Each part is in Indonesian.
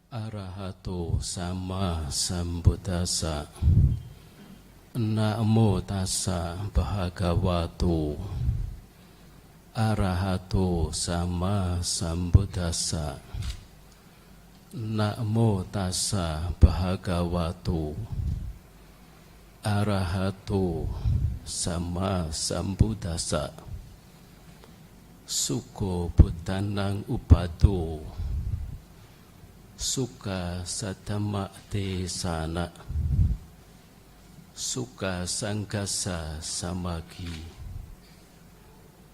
Arahato sama sambuddhassa. Namo tassa bhagavato arahato sama sambuddhassa. Namo tassa bhagavato arahato sama sambuddhassa. Suko buddhanang upato Suka satama te sana Suka sanggasa samagi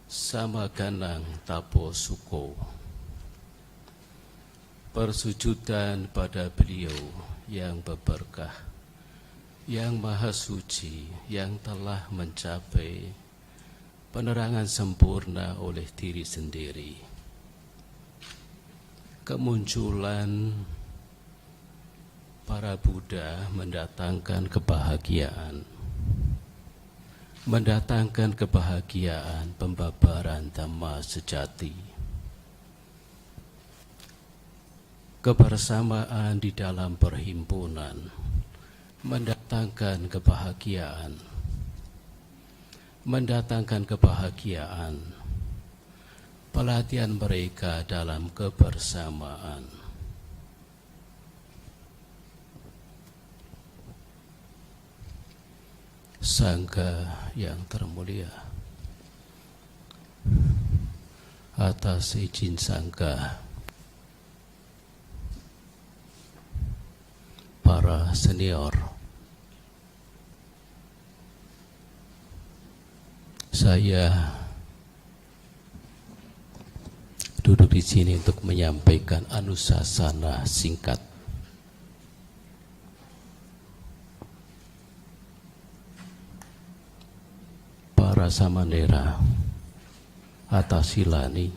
Samaganang tapo suko. Persujudan pada beliau yang berberkah, yang maha suci, yang telah mencapai penerangan sempurna oleh diri sendiri. Kemunculan para Buddha mendatangkan kebahagiaan, pembabaran Dhamma sejati. Kebersamaan di dalam perhimpunan mendatangkan kebahagiaan, pelatihan mereka dalam kebersamaan. Sangha yang termulia, atas izin sangha, para senior, saya duduk di sini untuk menyampaikan anusasana singkat. Para samanera, atasilani,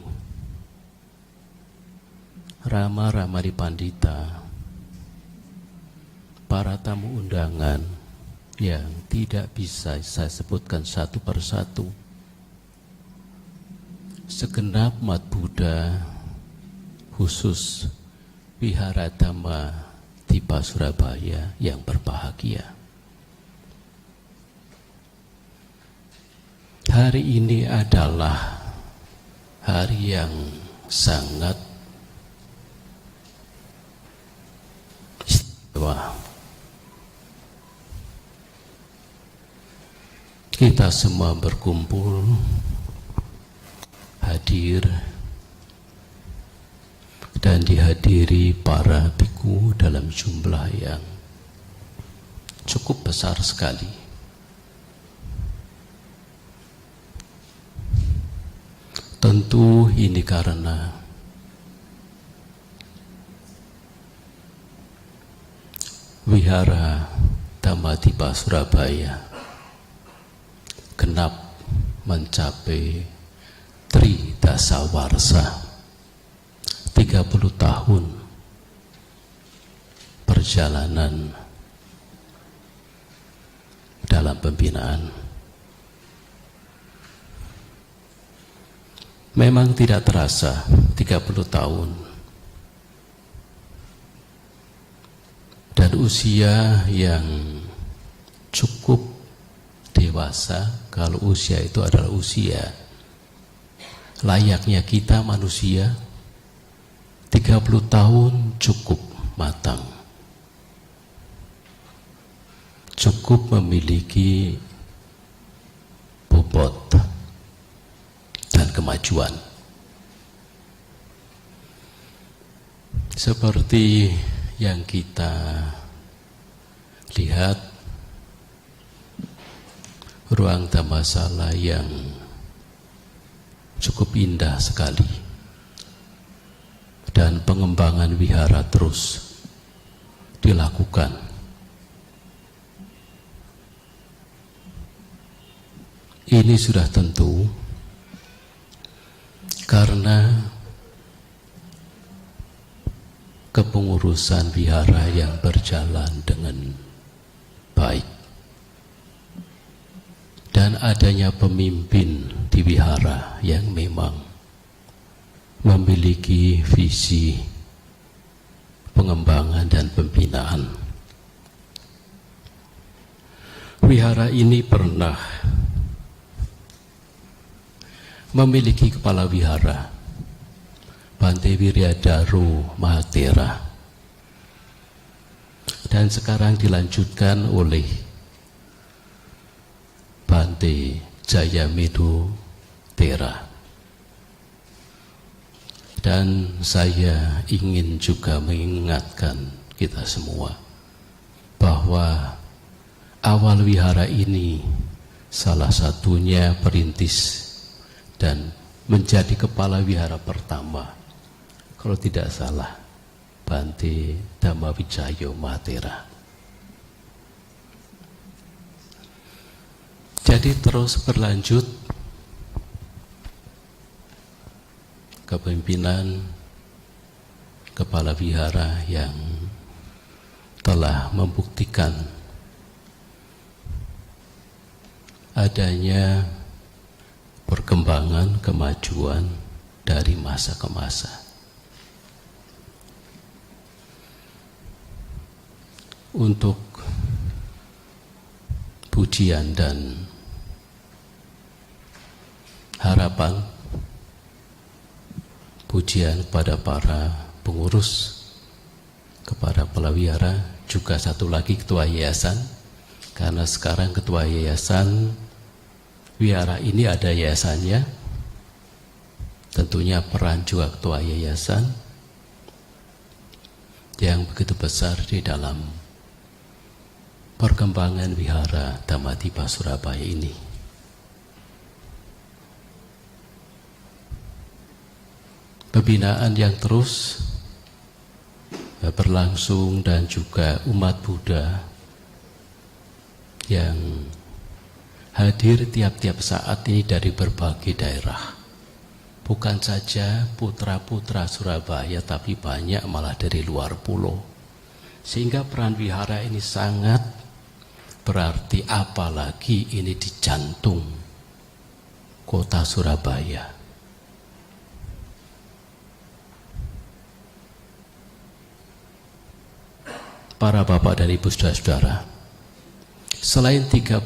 rama-rama di pandita, para tamu undangan yang tidak bisa saya sebutkan satu persatu, segenap umat Buddha, khusus Wihara Dhamma Dipa Surabaya yang berbahagia. Hari ini adalah hari yang sangat istimewa. Kita semua berkumpul, hadir, dan dihadiri para biku dalam jumlah yang cukup besar sekali. Tentu ini karena Wihara Dhamma Dipa Surabaya genap mencapai Tri Dasawarsa, 30 tahun perjalanan dalam pembinaan. Memang tidak terasa 30 tahun, dan usia yang cukup dewasa. Kalau usia itu adalah usia layaknya kita manusia, 30 tahun cukup matang, cukup memiliki bobot dan kemajuan. Seperti yang kita lihat, ruang dhammasala yang cukup indah sekali, dan pengembangan wihara terus dilakukan. Ini sudah tentu karena kepengurusan wihara yang berjalan dengan baik, dan adanya pemimpin di wihara yang memang memiliki visi pengembangan dan pembinaan. Wihara ini pernah memiliki kepala wihara, Bante Wiryadaru Mahatera, dan sekarang dilanjutkan oleh Bante Jayamedo Tera. Dan saya ingin juga mengingatkan kita semua bahwa awal wihara ini salah satunya perintis dan menjadi kepala wihara pertama, kalau tidak salah, Bante Dhammawijayo Mahatera. Jadi terus berlanjut kepemimpinan kepala wihara yang telah membuktikan adanya perkembangan kemajuan dari masa ke masa. Untuk pujian dan harapan, pujian kepada para pengurus, kepada kepala wihara, juga satu lagi ketua yayasan, karena sekarang ketua yayasan wihara ini ada yayasannya, tentunya peran juga ketua yayasan yang begitu besar di dalam perkembangan wihara Dhammadippa Surabaya ini. Pembinaan yang terus berlangsung dan juga umat Buddha yang hadir tiap-tiap saat ini dari berbagai daerah. Bukan saja putra-putra Surabaya, tapi banyak malah dari luar pulau. Sehingga peran wihara ini sangat berarti, apalagi ini di jantung kota Surabaya. Para bapak dan ibu saudara-saudara, selain 30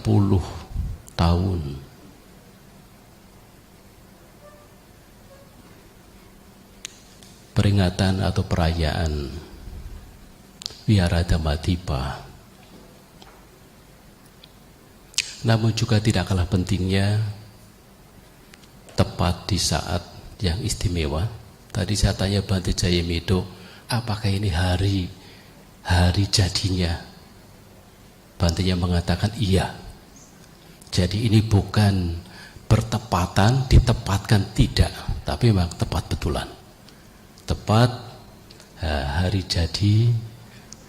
tahun peringatan atau perayaan Wihara Dhammadippa, namun juga tidak kalah pentingnya tepat di saat yang istimewa. Tadi saya tanya Bante Jayamedo, apakah ini hari jadinya? Bantenya mengatakan iya. Jadi ini bukan bertepatan, ditepatkan, tidak, tapi memang tepat betulan. Tepat hari jadi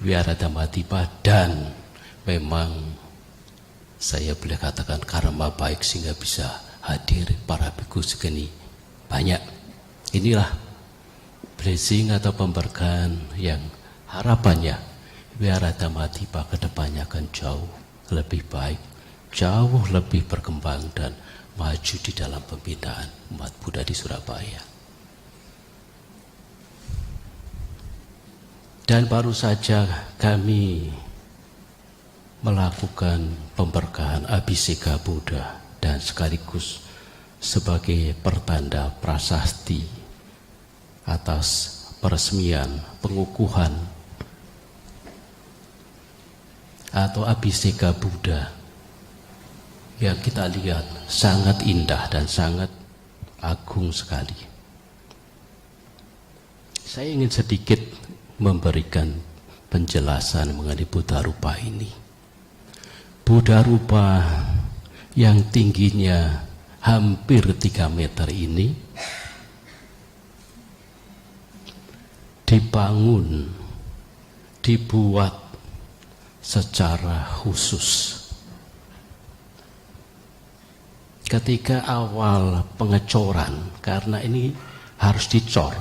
Wihara Dhammadippa, dan memang saya boleh katakan karma baik sehingga bisa hadir para biku segini banyak. Inilah blessing atau pemberkahan yang harapannya Wihara Dhammadippa kedepannya akan jauh lebih baik, jauh lebih berkembang dan maju di dalam pembinaan umat Buddha di Surabaya. Dan baru saja kami melakukan pemberkahan Abhiseka Buddha dan sekaligus sebagai pertanda prasasti atas peresmian pengukuhan atau Abhiseka Buddha yang kita lihat sangat indah dan sangat agung sekali. Saya ingin sedikit memberikan penjelasan mengenai Buddha Rupa ini. Buddha Rupa yang tingginya hampir 3 meter ini dibangun, dibuat secara khusus. Ketika awal pengecoran, karena ini harus dicor,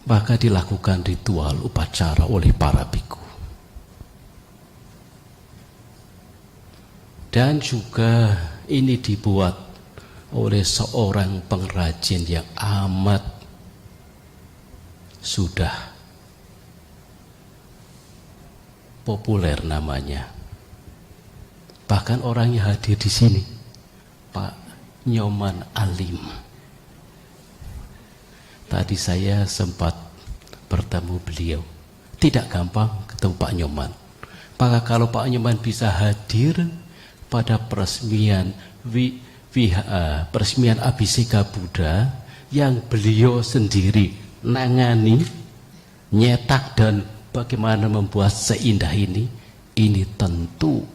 maka dilakukan ritual upacara oleh para biku. Dan juga ini dibuat oleh seorang pengrajin yang amat sudah populer namanya. Bahkan orang yang hadir di sini, Pak Nyoman Alim. Tadi saya sempat bertemu beliau. Tidak gampang ketemu Pak Nyoman. Maka kalau Pak Nyoman bisa hadir pada peresmian peresmian Abhiseka Buddha yang beliau sendiri nangani, nyetak dan bagaimana membuat seindah ini tentu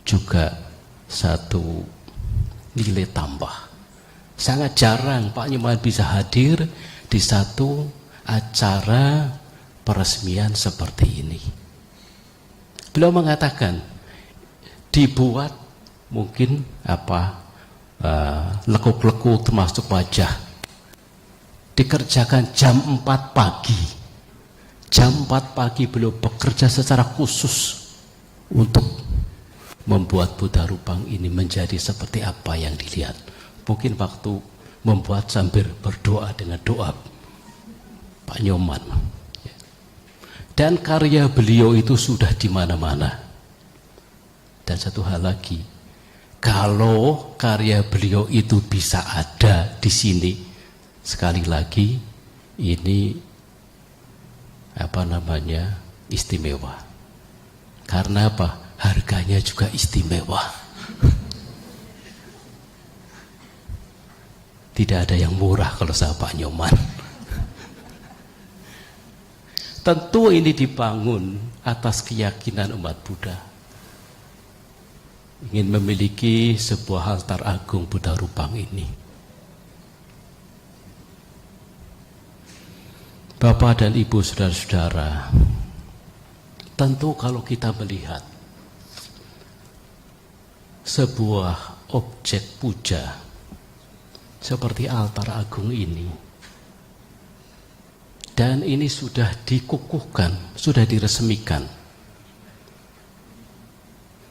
juga satu nilai tambah. Sangat jarang Pak Nyoman bisa hadir di satu acara peresmian seperti ini. Beliau mengatakan dibuat mungkin lekuk-lekuk termasuk wajah, dikerjakan jam 4 pagi. Jam 4 pagi beliau bekerja secara khusus untuk membuat Buddha Rupang ini menjadi seperti apa yang dilihat. Mungkin waktu membuat sambil berdoa dengan doa Pak Nyoman. Dan karya beliau itu sudah di mana-mana. Dan satu hal lagi, kalau karya beliau itu bisa ada di sini, sekali lagi ini istimewa. Karena apa? Harganya juga istimewa. Tidak ada yang murah kalau sama Pak Nyoman. Tentu ini dibangun atas keyakinan umat Buddha. Ingin memiliki sebuah altar agung Buddha Rupang ini. Bapak dan Ibu, saudara-saudara, tentu kalau kita melihat sebuah objek puja seperti altar agung ini, dan ini sudah dikukuhkan, sudah diresmikan.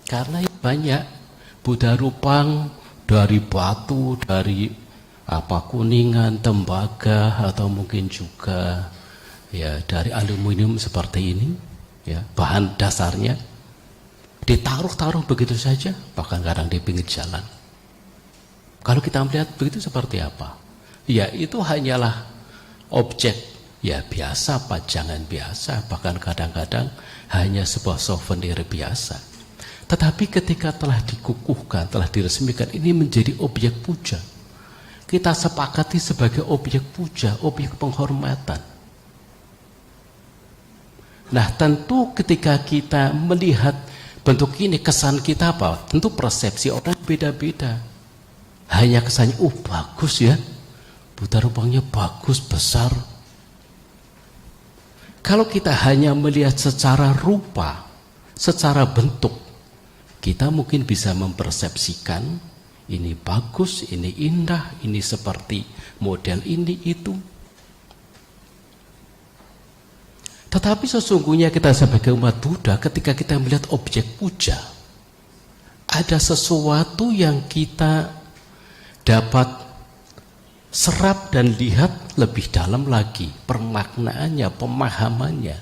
Karena banyak Buddha Rupang dari batu, dari kuningan, tembaga, atau mungkin juga ya dari aluminium seperti ini, ya bahan dasarnya ditaruh-taruh begitu saja, bahkan kadang di pinggir jalan. Kalau kita melihat begitu seperti apa? Ya itu hanyalah objek ya biasa, pajangan biasa, bahkan kadang-kadang hanya sebuah souvenir biasa. Tetapi ketika telah dikukuhkan, telah diresmikan, ini menjadi objek puja. Kita sepakati sebagai objek puja, objek penghormatan. Nah tentu ketika kita melihat bentuk ini, kesan kita apa? Tentu persepsi orang beda-beda. Hanya kesannya, bagus ya, Buddha Rupangnya bagus, besar. Kalau kita hanya melihat secara rupa, secara bentuk, kita mungkin bisa mempersepsikan ini bagus, ini indah, ini seperti model ini itu. Tetapi sesungguhnya kita sebagai umat Buddha, ketika kita melihat objek puja, ada sesuatu yang kita dapat serap dan lihat lebih dalam lagi, permaknaannya, pemahamannya.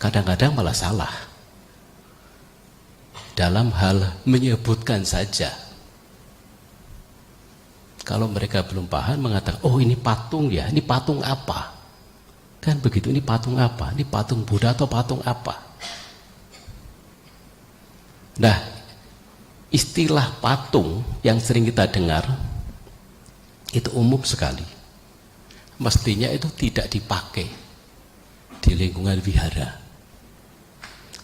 Kadang-kadang malah salah dalam hal menyebutkan saja. Kalau mereka belum paham, mengatakan, oh ini patung ya, ini patung apa? Kan begitu, ini patung apa? Ini patung Buddha atau patung apa? Nah, istilah patung yang sering kita dengar itu umum sekali. Mestinya itu tidak dipakai di lingkungan wihara.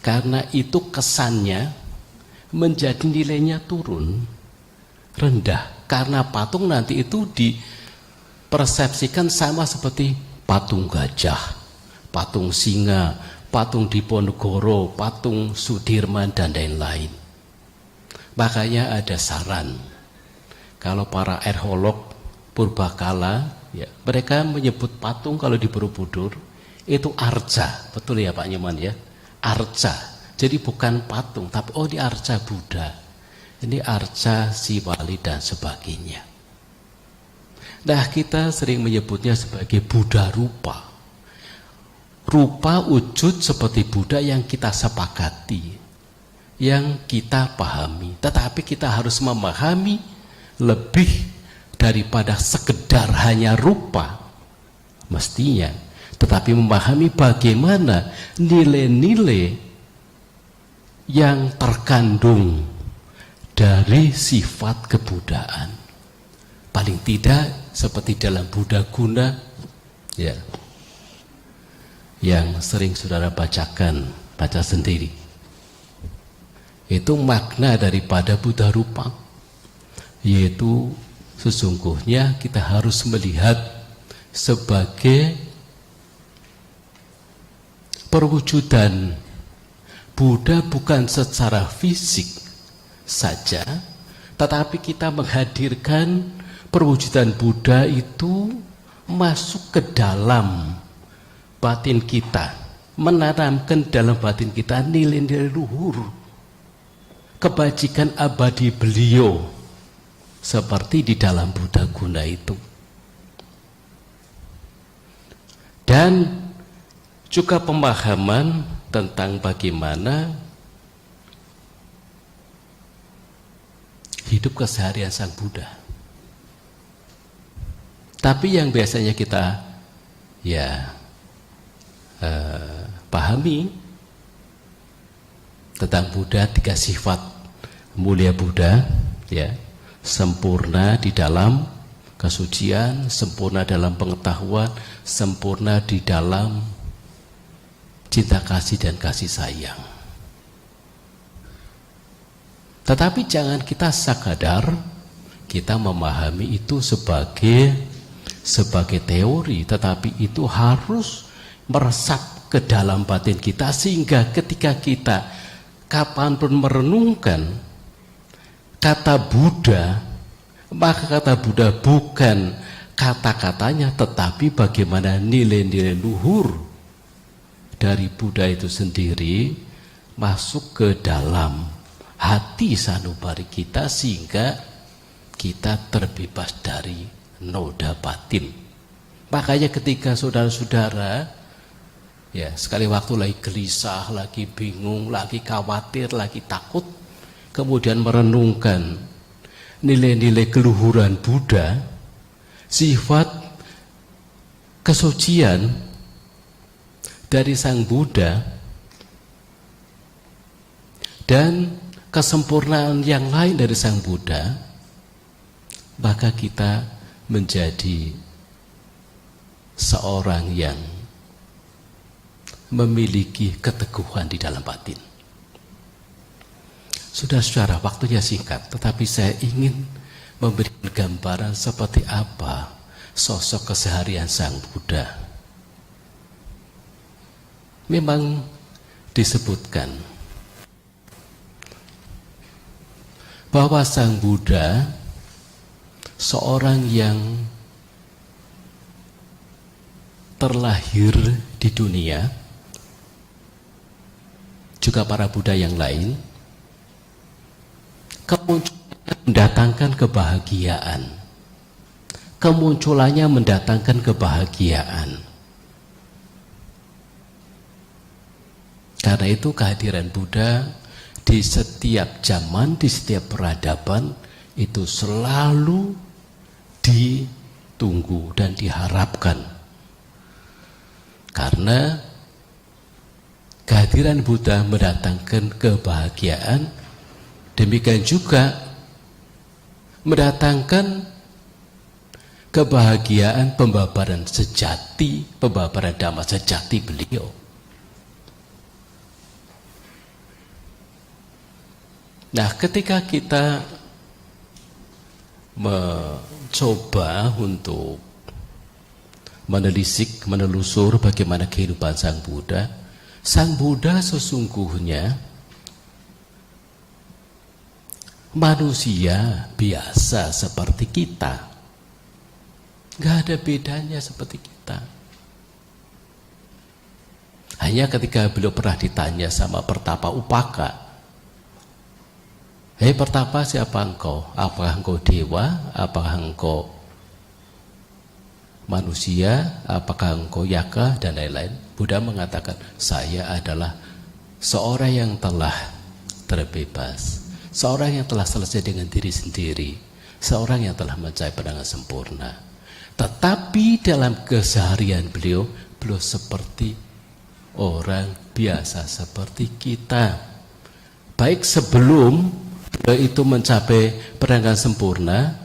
Karena itu kesannya menjadi nilainya turun, rendah. Karena patung nanti itu dipersepsikan sama seperti patung gajah, patung singa, patung Diponegoro, patung Sudirman, dan lain-lain. Makanya ada saran, kalau para arkeolog purbakala, ya, mereka menyebut patung kalau di Borobudur itu arca, betul ya Pak Nyoman ya, arca. Jadi bukan patung, tapi di arca Buddha, ini arca Siwali dan sebagainya. Nah, kita sering menyebutnya sebagai Buddha rupa. Rupa wujud seperti Buddha yang kita sepakati, yang kita pahami. Tetapi kita harus memahami lebih daripada sekedar hanya rupa mestinya, tetapi memahami bagaimana nilai-nilai yang terkandung dari sifat kebudaan. Paling tidak seperti dalam Buddha Guna ya, yang sering saudara baca sendiri. Itu makna daripada Buddha rupa, yaitu sesungguhnya kita harus melihat sebagai perwujudan Buddha bukan secara fisik saja, tetapi kita menghadirkan perwujudan Buddha itu masuk ke dalam batin kita, menanamkan dalam batin kita nilai-nilai luhur, kebajikan abadi beliau, seperti di dalam Buddha Guna itu. Dan juga pemahaman tentang bagaimana hidup keseharian Sang Buddha. Tapi yang biasanya kita pahami tentang Buddha, 3 sifat mulia Buddha, ya, sempurna di dalam kesucian, sempurna dalam pengetahuan, sempurna di dalam cinta kasih dan kasih sayang. Tetapi jangan kita sekadar kita memahami itu sebagai teori, tetapi itu harus meresap ke dalam batin kita, sehingga ketika kita kapanpun merenungkan kata Buddha, maka kata Buddha bukan kata-katanya, tetapi bagaimana nilai-nilai luhur dari Buddha itu sendiri masuk ke dalam hati sanubari kita, sehingga kita terbebas dari noda batin. Makanya ketika saudara-saudara ya sekali waktu lagi gelisah, lagi bingung, lagi khawatir, lagi takut, kemudian merenungkan nilai-nilai keluhuran Buddha, sifat kesucian dari Sang Buddha, dan kesempurnaan yang lain dari Sang Buddha, maka kita menjadi seorang yang memiliki keteguhan di dalam batin. Saudara-saudara, waktunya singkat, tetapi saya ingin memberikan gambaran seperti apa sosok keseharian Sang Buddha. Memang disebutkan bahwa Sang Buddha seorang yang terlahir di dunia, juga para Buddha yang lain, kemunculannya mendatangkan kebahagiaan. Kemunculannya mendatangkan kebahagiaan. Karena itu kehadiran Buddha di setiap zaman, di setiap peradaban itu selalu ditunggu dan diharapkan. Karena kehadiran Buddha mendatangkan kebahagiaan, demikian juga mendatangkan kebahagiaan pembabaran sejati, pembabaran dhamma sejati beliau. Nah, ketika kita mencoba untuk menelisik, menelusur bagaimana kehidupan Sang Buddha sesungguhnya manusia biasa seperti kita. Gak ada bedanya seperti kita. Hanya ketika beliau pernah ditanya sama Pertapa Upaka, "Hei Pertapa, siapa engkau? Apakah engkau dewa? Apakah engkau manusia, apakah engkau yaka, dan lain-lain. Buddha mengatakan, saya adalah seorang yang telah terbebas, seorang yang telah selesai dengan diri sendiri, seorang yang telah mencapai pandangan sempurna. Tetapi dalam keseharian beliau seperti orang biasa seperti kita. Baik sebelum beliau itu mencapai pandangan sempurna,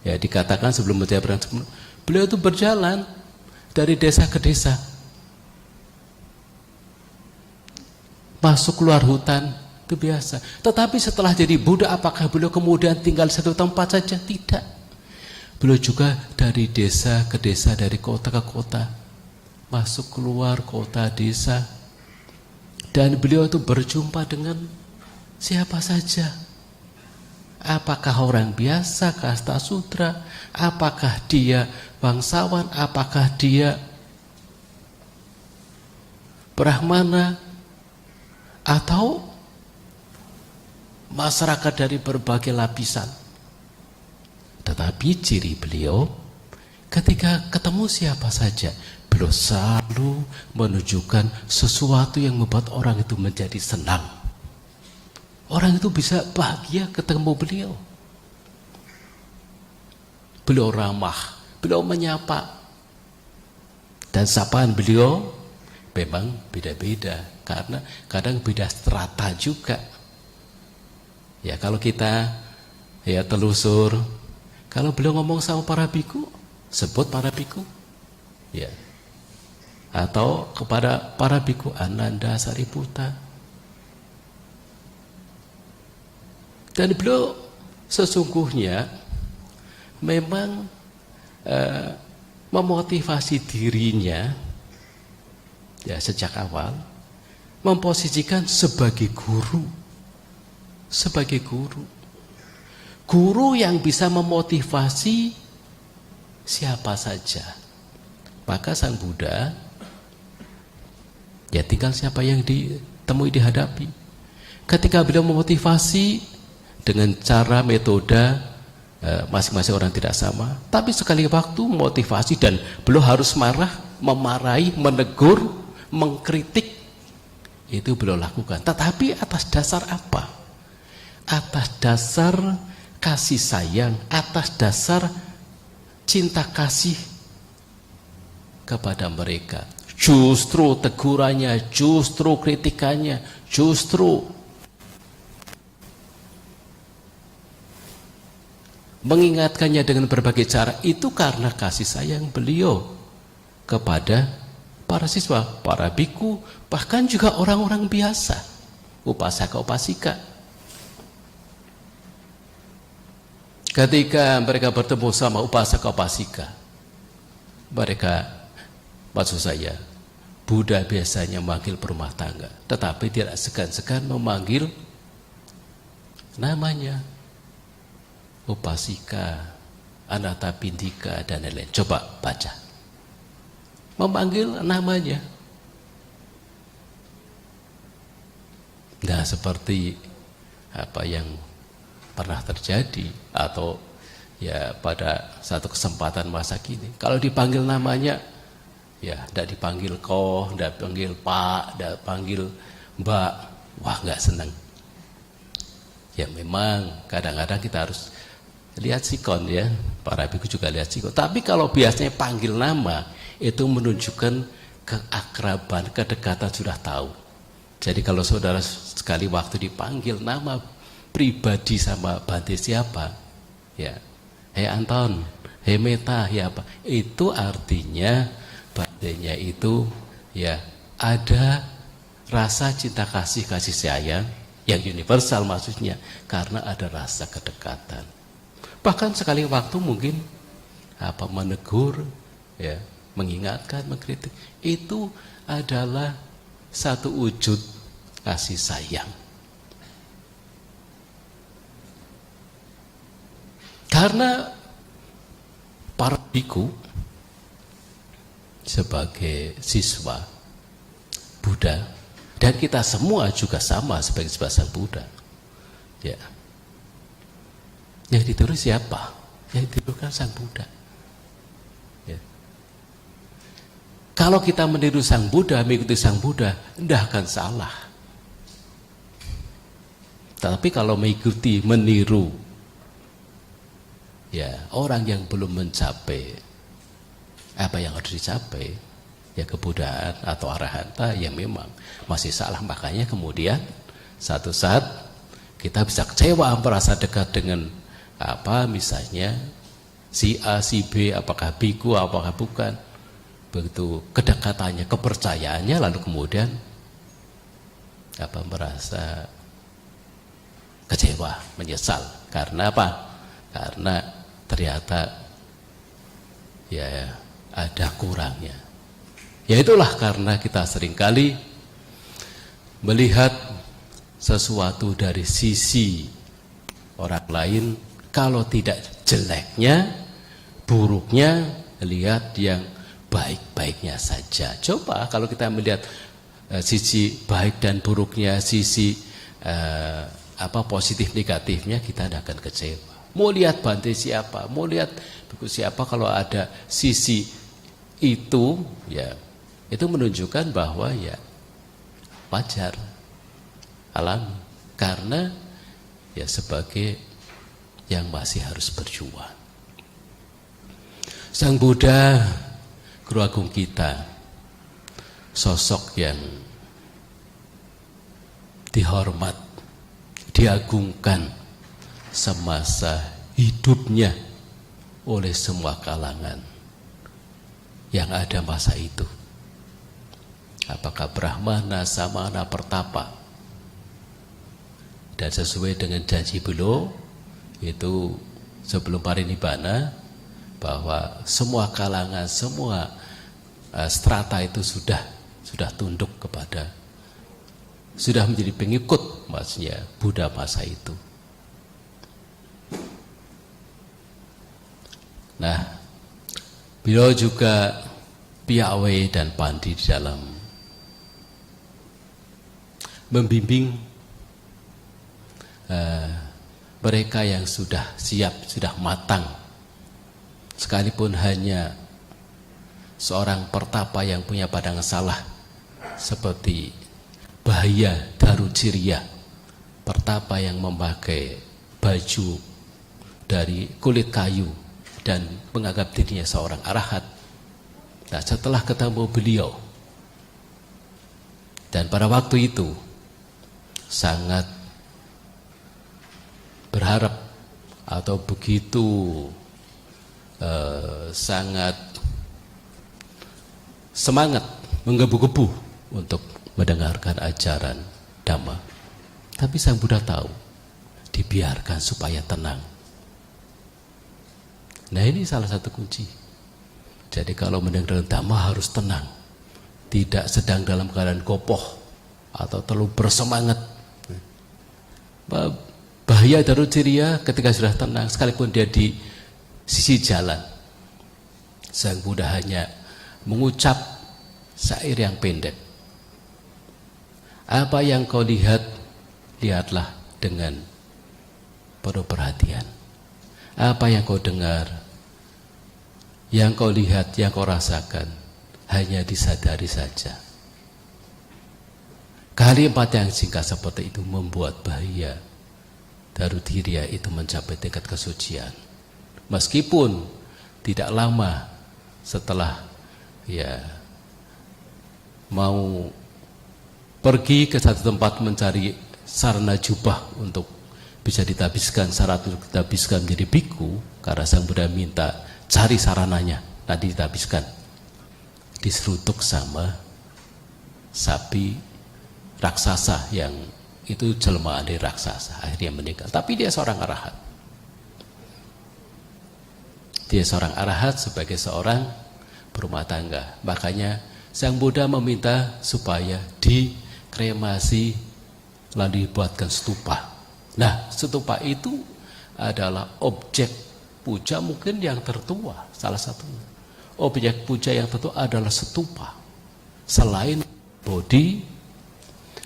ya dikatakan sebelum mencapai pandangan sempurna, beliau itu berjalan dari desa ke desa, masuk keluar hutan, itu biasa. Tetapi setelah jadi Buddha, apakah beliau kemudian tinggal di satu tempat saja? Tidak. Beliau juga dari desa ke desa, dari kota ke kota, masuk keluar kota, desa, dan beliau itu berjumpa dengan siapa saja. Apakah orang biasa, kasta sudra, apakah dia bangsawan, apakah dia brahmana, atau masyarakat dari berbagai lapisan. Tetapi ciri beliau, ketika ketemu siapa saja, beliau selalu menunjukkan sesuatu yang membuat orang itu menjadi senang. Orang itu bisa bahagia ketemu beliau. Beliau ramah, beliau menyapa. Dan sapaan beliau memang beda-beda, karena kadang beda strata juga. Ya kalau kita ya telusur, kalau beliau ngomong sama para biku, sebut para biku. Ya. Atau kepada para biku Ananda Sariputta. Dan beliau sesungguhnya memang memotivasi dirinya ya sejak awal, memposisikan sebagai guru, guru yang bisa memotivasi siapa saja. Maka Sang Buddha ya tinggal siapa yang ditemui, dihadapi. Ketika beliau memotivasi dengan cara metode masing-masing orang tidak sama, tapi sekali waktu motivasi dan beliau harus marah, memarahi, menegur, mengkritik, itu beliau lakukan. Tetapi atas dasar apa? Atas dasar kasih sayang, atas dasar cinta kasih kepada mereka. Justru tegurannya, justru kritikannya, justru mengingatkannya dengan berbagai cara, itu karena kasih sayang beliau kepada para siswa, para biku, bahkan juga orang-orang biasa, upasaka-upasika. Ketika mereka bertemu sama upasaka-upasika, mereka, maksud saya, Buddha biasanya memanggil berumah tangga, tetapi tidak segan-segan memanggil namanya. Upasika, Anathapindika, dan lain-lain. Coba baca. Memanggil namanya. Nah, seperti apa yang pernah terjadi atau ya pada satu kesempatan masa kini, kalau dipanggil namanya, ya tidak dipanggil koh, tidak dipanggil pak, tidak dipanggil mbak, wah nggak senang. Ya memang kadang-kadang kita harus lihat sikon ya, para biku juga lihat sikon. Tapi kalau biasanya panggil nama, itu menunjukkan keakraban, kedekatan, sudah tahu. Jadi kalau saudara sekali waktu dipanggil nama pribadi sama Bante siapa, ya, hei Anton, hei Meta, ya apa, itu artinya Bantenya itu ya ada rasa cinta kasih, kasih sayang yang universal maksudnya, karena ada rasa kedekatan. Bahkan sekali waktu mungkin apa menegur, ya, mengingatkan, mengkritik, itu adalah satu wujud kasih sayang. Karena para biku sebagai siswa Buddha, dan kita semua juga sama sebagai siswa Sang Buddha, ya. Yang ditiru siapa? Yang ditiru kan Sang Buddha. Ya. Kalau kita meniru Sang Buddha, mengikuti Sang Buddha, tidak akan salah. Tapi kalau mengikuti, meniru, ya orang yang belum mencapai apa yang harus dicapai, ya kebuddhaan atau arahanta, ya memang masih salah. Makanya kemudian satu saat kita bisa kecewa, merasa dekat dengan apa misalnya si A, si B, apakah biku, apakah bukan. Begitu kedekatannya, kepercayaannya, lalu kemudian apa merasa kecewa, menyesal. Karena apa? Karena ternyata ya ada kurangnya. Ya itulah karena kita seringkali melihat sesuatu dari sisi orang lain, kalau tidak jeleknya, buruknya, lihat yang baik-baiknya saja. Coba kalau kita melihat sisi baik dan buruknya, sisi positif negatifnya, kita tidak akan kecewa. Mau lihat Bante siapa, mau lihat buku siapa, kalau ada sisi itu, ya itu menunjukkan bahwa ya wajar, alami, karena ya sebagai yang masih harus berjuang. Sang Buddha, Guru Agung kita, sosok yang dihormat, diagungkan semasa hidupnya oleh semua kalangan yang ada masa itu. Apakah Brahmana, Samana, Pertapa. Dan sesuai dengan janji beliau, itu sebelum parinibbana, bahwa semua kalangan, semua strata itu sudah tunduk kepada, sudah menjadi pengikut, maksudnya Buddha masa itu. Nah, beliau juga piawai dan pandai di dalam membimbing mereka yang sudah siap, sudah matang, sekalipun hanya seorang pertapa yang punya pandangan salah, seperti Bahaya Darucirya, pertapa yang memakai baju dari kulit kayu dan menganggap dirinya seorang arahat. Nah, setelah ketemu beliau, dan pada waktu itu sangat berharap atau begitu sangat semangat, menggebu-gebu untuk mendengarkan ajaran Dhamma. Tapi Sang Buddha tahu, dibiarkan supaya tenang. Nah, ini salah satu kunci. Jadi kalau mendengarkan Dhamma harus tenang, tidak sedang dalam keadaan kopoh atau terlalu bersemangat. Bahaya Darucirya ketika sudah tenang, sekalipun dia di sisi jalan, Sang Buddha hanya mengucap syair yang pendek. Apa yang kau lihat, lihatlah dengan penuh perhatian. Apa yang kau dengar, yang kau lihat, yang kau rasakan, hanya disadari saja. Kalimat yang singkat seperti itu membuat Bahaya Darucirya itu mencapai tingkat kesucian. Meskipun tidak lama setelah mau pergi ke satu tempat mencari sarana jubah untuk bisa ditabiskan, syarat untuk ditabiskan menjadi biku, karena Sang Buddha minta cari sarananya, nanti ditabiskan. Diserutuk sama sapi raksasa yang itu jelmaan dari raksasa, akhirnya meninggal. Tapi dia seorang arahat. Dia seorang arahat sebagai seorang berumah tangga. Makanya Sang Buddha meminta supaya dikremasi lalu dibuatkan stupa. Nah, stupa itu adalah objek puja mungkin yang tertua, salah satunya. Objek puja yang tertua adalah stupa. Selain bodhi,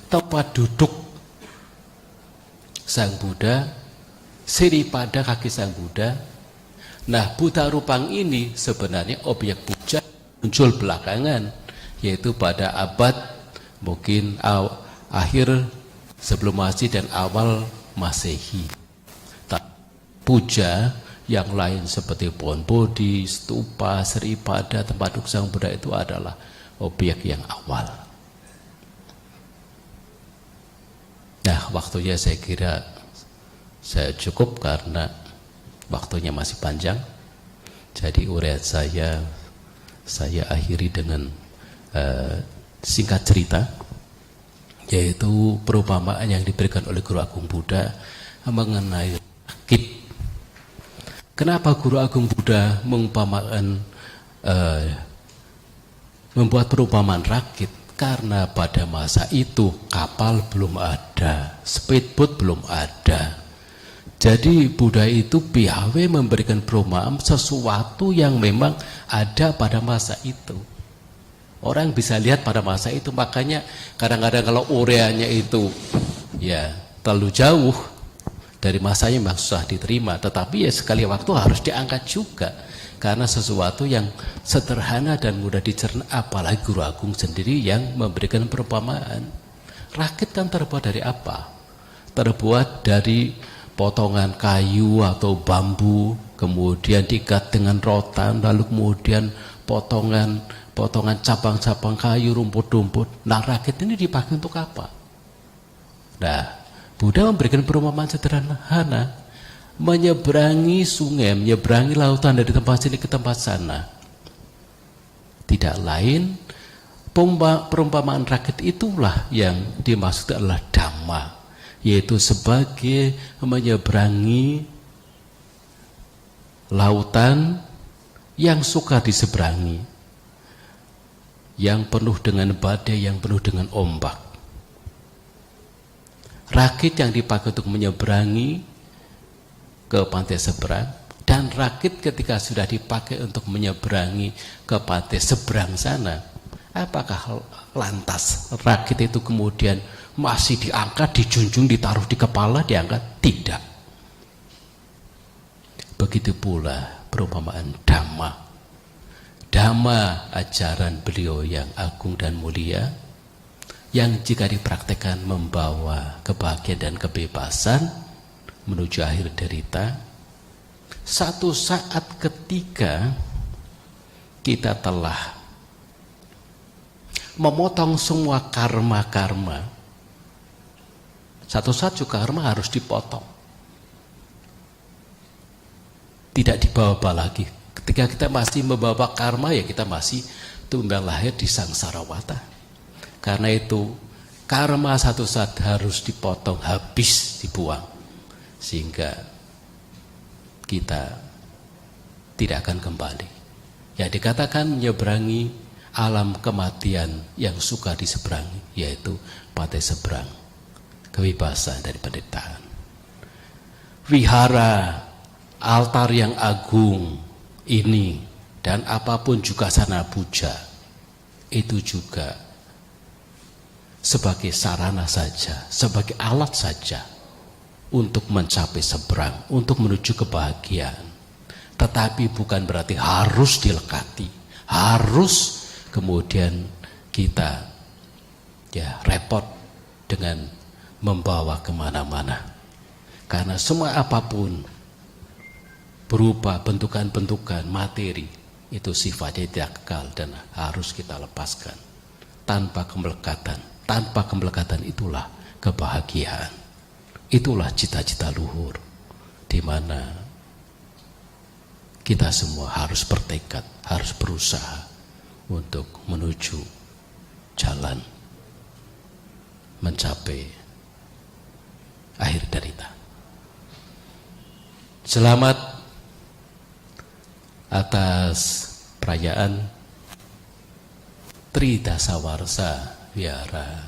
tempat duduk Sang Buddha, siripada kaki Sang Buddha. Nah, Buddha Rupang ini sebenarnya objek puja muncul belakangan. yaitu pada abad mungkin akhir sebelum Masehi dan awal Masehi. Puja yang lain seperti pohon bodhi, stupa, seripada, tempat duduk Sang Buddha itu adalah objek yang awal. Nah, waktunya saya kira saya cukup karena waktunya masih panjang. Jadi uraian saya akhiri dengan singkat cerita, yaitu perumpamaan yang diberikan oleh Guru Agung Buddha mengenai rakit. Kenapa Guru Agung Buddha membuat perumpamaan rakit? Karena pada masa itu kapal belum ada, speedboat belum ada. Jadi Buddha itu piawe memberikan perumpamaan sesuatu yang memang ada pada masa itu. Orang bisa lihat pada masa itu, makanya kadang-kadang kalau uraiannya itu ya terlalu jauh dari masanya memang susah diterima, tetapi ya sekali waktu harus diangkat juga. Karena sesuatu yang sederhana dan mudah dicerna, apalagi Guru Agung sendiri yang memberikan perumpamaan. Rakit kan terbuat dari apa? Terbuat dari potongan kayu atau bambu, kemudian diikat dengan rotan, lalu kemudian potongan cabang-cabang kayu, rumput-rumput. Nah, rakit ini dipakai untuk apa? Nah, Buddha memberikan perumpamaan sederhana. Menyeberangi sungai, menyeberangi lautan dari tempat sini ke tempat sana. Tidak lain, perumpamaan rakit itulah yang dimaksud adalah Dhamma, yaitu sebagai menyeberangi lautan yang suka diseberangi, yang penuh dengan badai, yang penuh dengan ombak. Rakit yang dipakai untuk menyeberangi ke pantai seberang, dan rakit ketika sudah dipakai untuk menyeberangi ke pantai seberang sana, apakah lantas rakit itu kemudian masih diangkat, dijunjung, ditaruh di kepala, diangkat? Tidak. Begitu pula perumpamaan Dhamma. Dhamma, ajaran beliau yang agung dan mulia, yang jika dipraktekkan membawa kebahagiaan dan kebebasan menuju akhir derita. Satu saat ketika kita telah memotong semua karma-karma, satu saat juga karma harus dipotong, tidak dibawa-bawa lagi. Ketika kita masih membawa karma, ya kita masih tunggal lahir di samsarawata. Karena itu karma satu saat harus dipotong, habis, dibuang, sehingga kita tidak akan kembali. Ya, dikatakan menyeberangi alam kematian yang suka diseberangi, yaitu pantai seberang, kebebasan dari penderitaan. Wihara, altar yang agung ini, dan apapun juga sana puja, itu juga sebagai sarana saja, sebagai alat saja untuk mencapai seberang, untuk menuju kebahagiaan. Tetapi bukan berarti harus dilekati, harus kemudian kita ya repot dengan membawa kemana-mana. Karena semua apapun berupa bentukan-bentukan materi, itu sifatnya tidak kekal dan harus kita lepaskan. Tanpa kemelekatan, tanpa kemelekatan itulah kebahagiaan. Itulah cita-cita luhur, di mana kita semua harus bertekad, harus berusaha untuk menuju jalan mencapai akhir derita. Selamat atas perayaan Tri Dasawarsa Wihara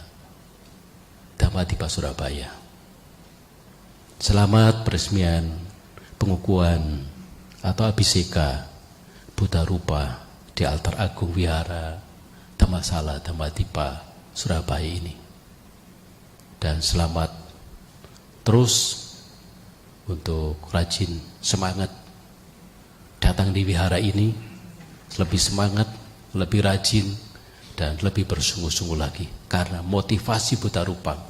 Dhammadippa Surabaya. Selamat peresmian pengukuhan atau abhiseka Buddha Rupa di altar agung Wihara Dhammasala Dhammadippa Surabaya ini. Dan selamat terus untuk rajin semangat datang di wihara ini, lebih semangat, lebih rajin dan lebih bersungguh-sungguh lagi, karena motivasi buta rupang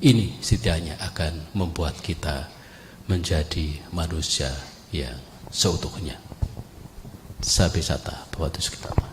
ini setidaknya akan membuat kita menjadi manusia yang seutuhnya. Sabi sata bhawatu sukitama.